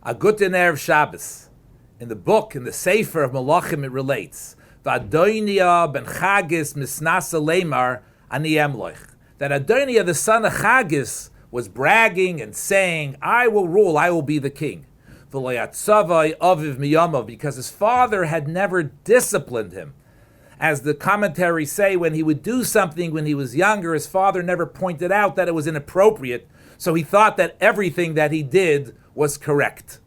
A Guten Erev Shabbos. In the book, in the Sefer of Malachim, it relates, V'Adoniah ben Chagis misnasa lemar ani emloich. That Adoniah, the son of Chagis, was bragging and saying, I will rule, I will be the king. V'loyatzavai aviv miyamav, because his father had never disciplined him. As the commentaries say, when he would do something when he was younger, his father never pointed out that it was inappropriate, so he thought that everything that he did was correct.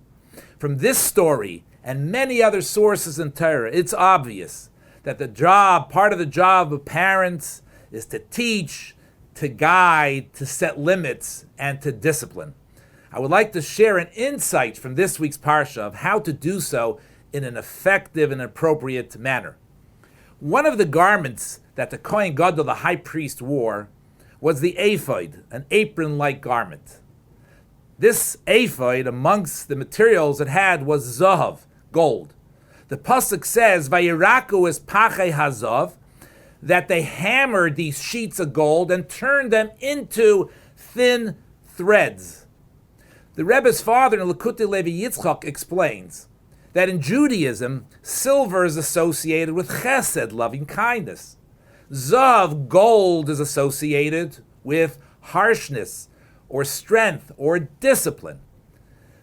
From this story and many other sources in Torah, it's obvious that part of the job of parents is to teach, to guide, to set limits, and to discipline. I would like to share an insight from this week's Parsha of how to do so in an effective and appropriate manner. One of the garments that the Kohen Gadol, the high priest, wore was the ephod, an apron-like garment. This ephod, amongst the materials it had, was zahav, gold. The pasuk says, Vayakhel-Pekudei hazav, that they hammered these sheets of gold and turned them into thin threads. The Rebbe's father, Likutei Levi Yitzchak, explains that in Judaism, silver is associated with chesed, loving kindness. Zav, gold, is associated with harshness, or strength, or discipline.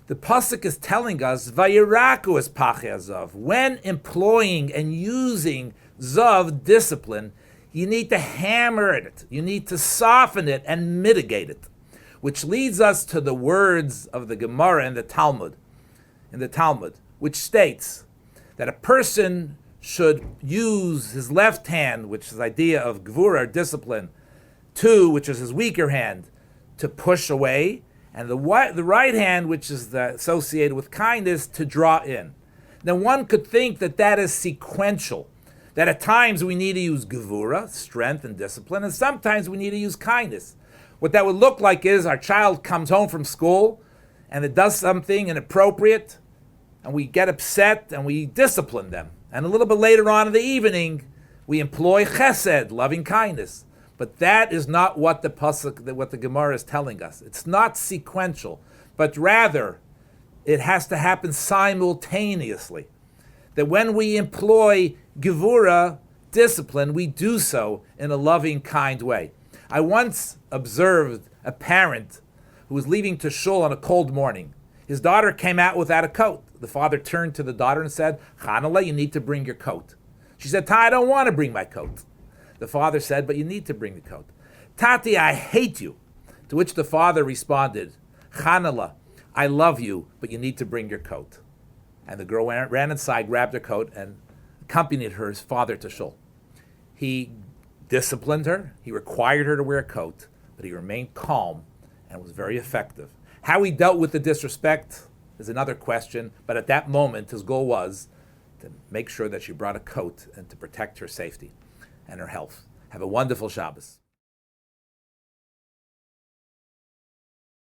The pasuk is telling us, Vayakhel-Pekudei hazav, when employing and using zav, discipline, you need to hammer it, you need to soften it and mitigate it. Which leads us to the words of the Gemara in the Talmud, which states that a person should use his left hand, which is the idea of gvura, or discipline, which is his weaker hand, to push away, and the right hand, which is associated with kindness, to draw in. Now one could think that that is sequential, that at times we need to use gevura, strength and discipline, and sometimes we need to use kindness. What that would look like is our child comes home from school and it does something inappropriate, and we get upset and we discipline them. And a little bit later on in the evening, we employ chesed, loving kindness. But that is not what the Gemara is telling us. It's not sequential, but rather it has to happen simultaneously. That when we employ gevura, discipline, we do so in a loving, kind way. I once observed a parent who was leaving to shul on a cold morning. His daughter came out without a coat. The father turned to the daughter and said, Chanala, you need to bring your coat. She said, Ta, I don't want to bring my coat. The father said, but you need to bring the coat. Tati, I hate you. To which the father responded, Chanala, I love you, but you need to bring your coat. And the girl ran inside, grabbed her coat, and accompanied her father to shul. He disciplined her, he required her to wear a coat, but he remained calm and was very effective. How he dealt with the disrespect is another question, but at that moment his goal was to make sure that she brought a coat and to protect her safety and her health. Have a wonderful Shabbos.